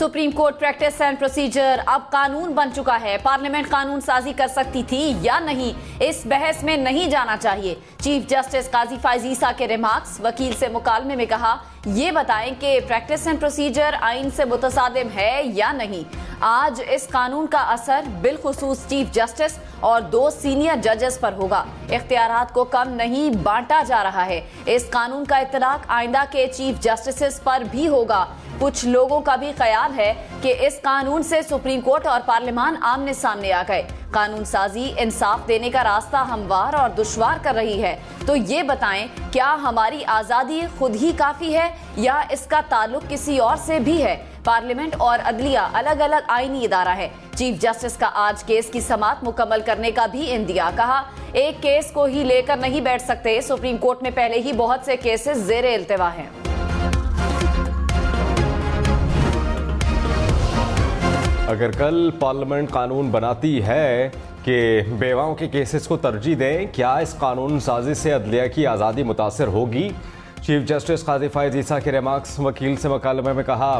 Supreme court practice and procedure अब कानून बन चुका है। पार्लियामेंट कानून साजी कर सकती थी या नहीं, इस बहस में नहीं जाना चाहिए। चीफ जस्टिस काजी फैज ईसा के रिमार्क्स। वकील से मुकालमे में कहा, ये बताएं कि प्रैक्टिस एंड प्रोसीजर आइन से मुतसादिम है या नहीं। आज इस कानून का असर बिलखुसूस चीफ जस्टिस और 2 सीनियर जजेस पर होगा। इख्तियारात को कम नहीं बांटा जा रहा है। इस कानून का इतलाक आइंदा के चीफ जस्टिस पर भी होगा। कुछ लोगों का भी ख्याल है कि इस कानून से सुप्रीम कोर्ट और पार्लियामान आमने सामने आ गए। कानून साजी इंसाफ देने का रास्ता हमवार और दुश्वार कर रही है। तो ये बताएं, क्या हमारी आजादी खुद ही काफी है या इसका ताल्लुक किसी और से भी है? पार्लियामेंट और अदलिया अलग अलग आईनी इदारा है। चीफ जस्टिस का आज केस की समाअत मुकम्मल करने का भी इंदिया। कहा, एक केस को ही लेकर नहीं बैठ सकते। सुप्रीम कोर्ट में पहले ही बहुत से केसेस ज़ेरे इल्तिवा हैं। अगर कल पार्लियामेंट कानून बनाती है कि बेवाओं के केसेस को तरजीह दें, क्या इस कानून साजी से अदलिया की आज़ादी मुतासर होगी? चीफ जस्टिस काजी फैज ईसा के रिमार्क्स। वकील से मुकालमे में कहा,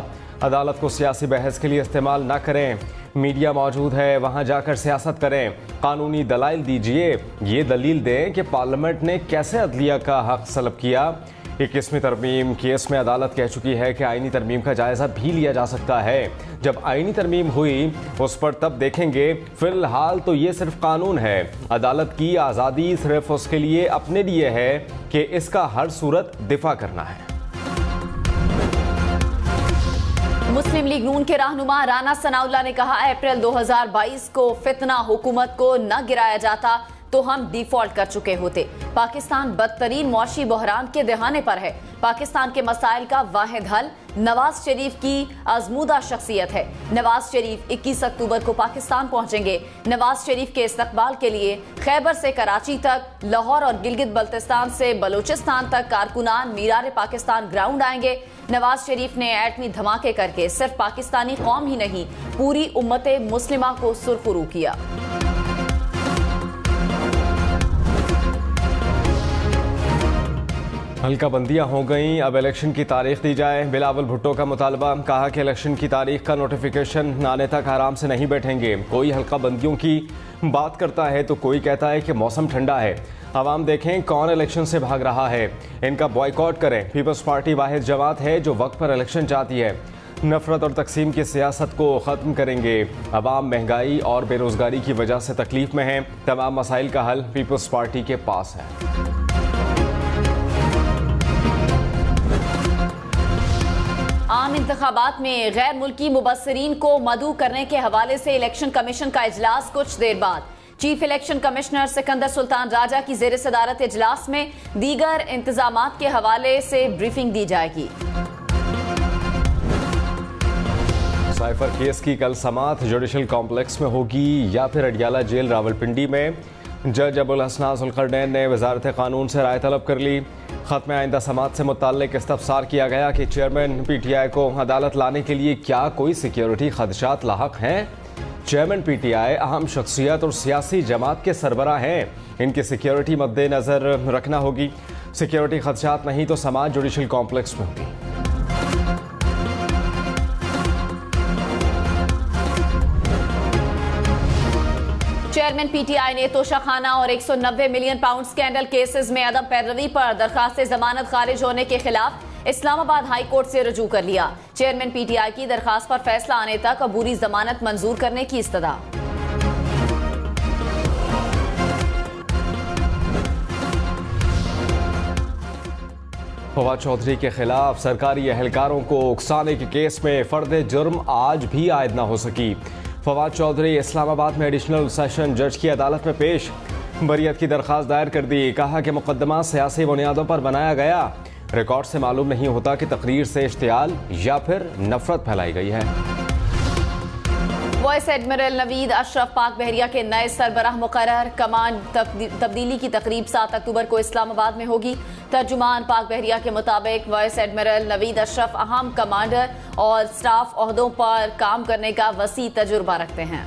अदालत को सियासी बहस के लिए इस्तेमाल न करें। मीडिया मौजूद है, वहां जाकर सियासत करें। कानूनी दलाइल दीजिए। ये दलील दें कि पार्लियामेंट ने कैसे अदलिया का हक सलब किया। 21वीं तरमीम केस में अदालत कह चुकी है कि आईनी तरमीम का जायजा भी लिया जा सकता है। जब आईनी तरमीम हुई उस पर तब देखेंगे। फिलहाल तो ये सिर्फ कानून है। अदालत की आज़ादी सिर्फ उसके लिए अपने लिए है कि इसका हर सूरत दिफा करना है। मुस्लिम लीग नून के रहनुमा राना सनाउल्लाह ने कहा, अप्रैल 2022 को फितना हुकूमत को न गिराया जाता तो हम डिफॉल्ट कर चुके होते। पाकिस्तान बदतरीन मौशी बहरान के दहाने पर है। पाकिस्तान के मसाइल का वाहिद हल नवाज शरीफ की आजमूदा शख्सियत है। नवाज शरीफ 21 अक्टूबर को पाकिस्तान पहुंचेंगे। नवाज शरीफ के इस्तकबाल के लिए खैबर से कराची तक, लाहौर और गिलगित बल्तिस्तान से बलूचिस्तान तक कारकुनान मीरार पाकिस्तान ग्राउंड आएंगे। नवाज शरीफ ने एटमी धमाके करके सिर्फ पाकिस्तानी कौम ही नहीं, पूरी उम्मत मुस्लिमा को सुरखरू किया। हल्का बंदियां हो गई, अब इलेक्शन की तारीख दी जाए। बिलावल भुट्टो का मुतालबा। कहा कि इलेक्शन की तारीख का नोटिफिकेशन आने तक आराम से नहीं बैठेंगे। कोई हल्का बंदियों की बात करता है तो कोई कहता है कि मौसम ठंडा है। आवाम देखें कौन इलेक्शन से भाग रहा है, इनका बॉयकॉट करें। पीपल्स पार्टी वाहिद जमात है जो वक्त पर इलेक्शन चाहती है। नफरत और तकसीम की सियासत को ख़त्म करेंगे। अवाम महंगाई और बेरोज़गारी की वजह से तकलीफ में है। तमाम मसाइल का हल पीपल्स पार्टी के पास है। आम इंतखाबात में गैर मुल्की मुबस्सिरीन को मदऊ करने के हवाले से इलेक्शन कमीशन का इजलास कुछ देर बाद। Chief election commissioner Sikandar Sultan Raja की जेर सदारत इजलास में दीगर इंतजामात के हवाले से ब्रीफिंग दी जाएगी। साइफर केस की कल समाअत जुडिशल कॉम्प्लेक्स में होगी या फिर अडियाला जेल रावलपिंडी में। जज अबुल हसना जुल्करनैन ने वजारत कानून से राय तलब कर ली। खत्म आइंदा समाअत से मुताल्लिक इस्तफसार किया गया कि चेयरमैन PTI को अदालत लाने के लिए क्या कोई सिक्योरिटी खदशात लाहक हैं। चेयरमैन PTI अहम शख्सियत और सियासी जमात के सरबराह हैं। इनकी सिक्योरिटी मद्देनजर रखना होगी। सिक्योरिटी खदशात नहीं तो समाअत जुडिशल कॉम्प्लेक्स में होगी। चेयरमैन PTI ने तोशाखाना और 190 मिलियन पाउंड स्कैंडल केसेस में अदम पैरवी पर दरखास्त जमानत खारिज होने के खिलाफ इस्लामाबाद हाई कोर्ट से रजू कर लिया। चेयरमैन PTI की दरखास्त पर फैसला आने तक अबूरी जमानत मंजूर करने की इस्तदा। फवाद चौधरी के खिलाफ सरकारी एहलकारों को उकसाने के केस में फर्द जुर्म आज भी आयद न हो सकी। फवाद चौधरी इस्लामाबाद में एडिशनल सेशन जज की अदालत में पेश। बरियत की दरखास्त दायर कर दी। कहा कि मुकदमा सियासी बुनियादों पर बनाया गया। रिकॉर्ड से मालूम नहीं होता कि तकरीर से इश्तियाल या फिर नफरत फैलाई गई है। वाइस एडमिरल नवीद अशरफ पाक बहरिया के नए सरबराह मुकर्रर। कमान तब्दीली की तकरीब 7 अक्टूबर को इस्लामाबाद में होगी। तर्जुमान पाक बहरिया के मुताबिक वाइस एडमिरल नवीद अशरफ अहम कमांडर और स्टाफ ओहदों पर काम करने का वसी तजुर्बा रखते हैं।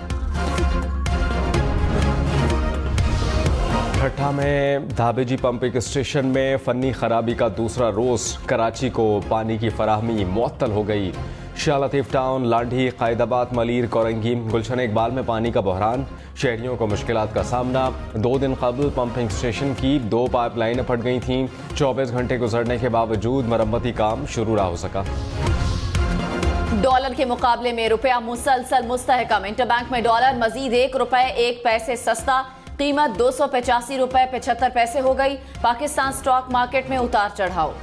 ठट्ठा में धाबेजी पंपिंग स्टेशन में फनी खराबी का दूसरा रोज। कराची को पानी की फराहमी मुअत्तल हो गई। शाह लतीफ टाउन, लाठी, कायदाबाद, मलीर, कोरंगी, गुलशन इकबाल में पानी का बहरान, शहरियों को मुश्किलात का सामना। 2 दिन कबल पंपिंग स्टेशन की 2 पाइपलाइनें फट गई थीं। 24 घंटे गुजरने के बावजूद मरम्मती काम शुरू ना हो सका। डॉलर के मुकाबले में रुपया मुसलसल मुस्तहकम। इंटरबैंक में डॉलर मजीद ₹1.01 सस्ता, कीमत 285 रुपए 75 पैसे हो गई। पाकिस्तान स्टॉक मार्केट में उतार चढ़ाव।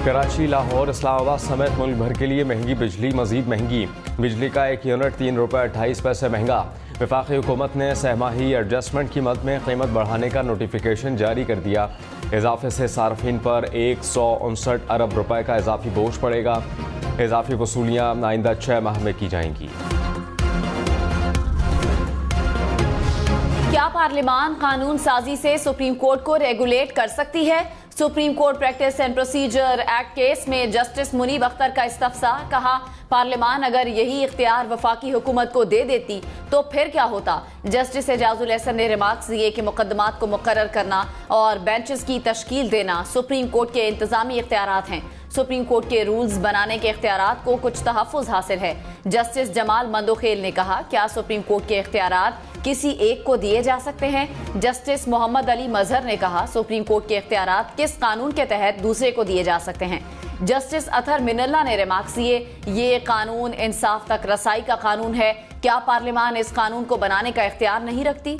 कराची, लाहौर, इस्लामाबाद समेत मुल्क भर के लिए महंगी बिजली मजीद महंगी। बिजली का 1 यूनिट ₹3.28 महंगा। वफाकी हुकूमत ने सहमाही एडजस्टमेंट की मद में कीमत बढ़ाने का नोटिफिकेशन जारी कर दिया। इजाफे से सार्फिन पर 159 अरब रुपए का इजाफी बोझ पड़ेगा। इजाफी वसूलियाँ आइंदा 6 माह में की जाएंगी। क्या पार्लियामान कानून साजी से सुप्रीम कोर्ट को रेगुलेट कर सकती है? Supreme court practice and procedure act case में जस्टिस मुनीब अख्तर का इस्तफसार। कहा, पार्लियामान अगर यही इख्तियार वफाकी हुकूमत को दे देती तो फिर क्या होता। जस्टिस एजाजुल एहसन ने रिमार्क्स दिए कि मुकदमात को मुकर्रर करना और बेंचेस की तश्कील देना सुप्रीम कोर्ट के इंतजामी इख्तियारात हैं। सुप्रीम कोर्ट के रूल्स बनाने के इख्तियारात को कुछ तहफ़्फ़ुज़ हासिल है। जस्टिस जमाल मंदोखेल ने कहा, क्या सुप्रीम कोर्ट के इख्तियारात किसी एक को दिए जा सकते हैं? जस्टिस मोहम्मद अली मजहर ने कहा, सुप्रीम कोर्ट के इख्तियारात किस कानून के तहत दूसरे को दिए जा सकते हैं? जस्टिस अतहर मिनल्ला ने रिमार्क्स दिए, ये कानून इंसाफ तक रसाई का कानून है। क्या पार्लियामान इस कानून को बनाने का इख्तियार नहीं रखती?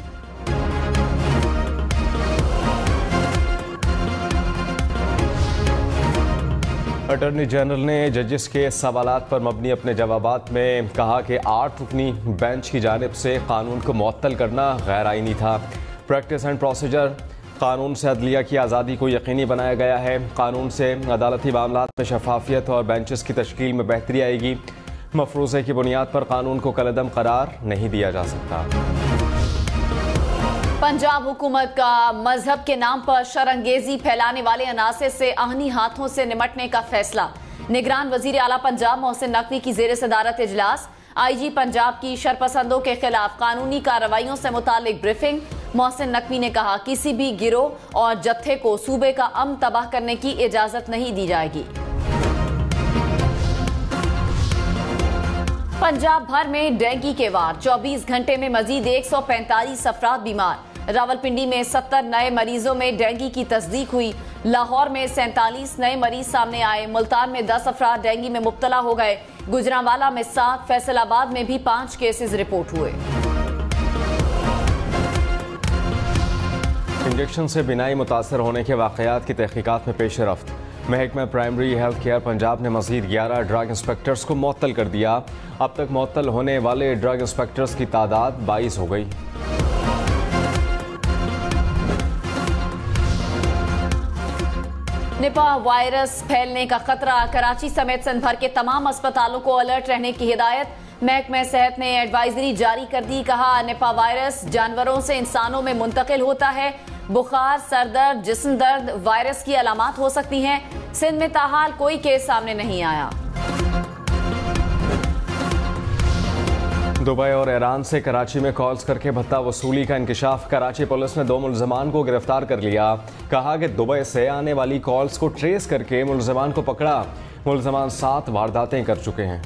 अटॉर्नी जनरल ने जजेस के सवालात पर मबनी अपने जवाबात में कहा कि 8 रुकनी बेंच की जानिब से कानून को मुअत्तल करना गैर आईनी था। प्रैक्टिस एंड प्रोसीजर कानून से अदलिया की आज़ादी को यकीनी बनाया गया है। कानून से अदालती मामलात में शफाफियत और बेंचेस की तश्कील में बेहतरी आएगी। मफरूज़े की बुनियाद पर कानून को कलअदम करार नहीं दिया जा सकता। पंजाब हुकूमत का मजहब के नाम पर शरअंगेजी फैलाने वाले अनासिर से आहनी हाथों से निमटने का फैसला। निगरान वजीर आला पंजाब मोहसिन नकवी की जेर सदारत इजलास। IG पंजाब की शरपसंदों के खिलाफ कानूनी कार्रवाइयों से मुतालिक ब्रीफिंग। मोहसिन नकवी ने कहा, किसी भी गिरोह और जत्थे को सूबे का अमन तबाह करने की इजाजत नहीं दी जाएगी। पंजाब भर में डेंगू के वार। 24 घंटे में मजीद 145 अफराद बीमार। रावलपिंडी में 70 नए मरीजों में डेंगू की तस्दीक हुई। लाहौर में 47 नए मरीज सामने आए। मुल्तान में 10 अफराद डेंगू में मुब्तला हो गए। गुजरांवाला में 7, फैसलाबाद में भी 5 केसेस रिपोर्ट हुए। इंजेक्शन से बिनाई मुतासर होने के वाकयात की तहकीकात में पेश रफ्त। महकमा प्राइमरी हेल्थ केयर पंजाब ने मजीद 11 ड्रग इंस्पेक्टर्स को मुअत्तल कर दिया। अब तक मुअत्तल होने वाले ड्रग इंस्पेक्टर्स की तादाद 22 हो गई। निपा वायरस फैलने का खतरा। कराची समेत सिंध भर के तमाम अस्पतालों को अलर्ट रहने की हिदायत। महकमा सेहत ने एडवाइजरी जारी कर दी। कहा, निपा वायरस जानवरों से इंसानों में मुंतकिल होता है। बुखार, सरदर्द, जिस्म दर्द वायरस की अलामात हो सकती हैं। सिंध में ताहाल कोई केस सामने नहीं आया। दुबई और ईरान से कराची में कॉल्स करके भत्ता वसूली का इंकशाफ। कराची पुलिस ने 2 मुल्ज़िमान को गिरफ्तार कर लिया। कहा कि दुबई से आने वाली कॉल्स को ट्रेस करके मुल्ज़िमान को पकड़ा। मुल्ज़िमान 7 वारदातें कर चुके हैं।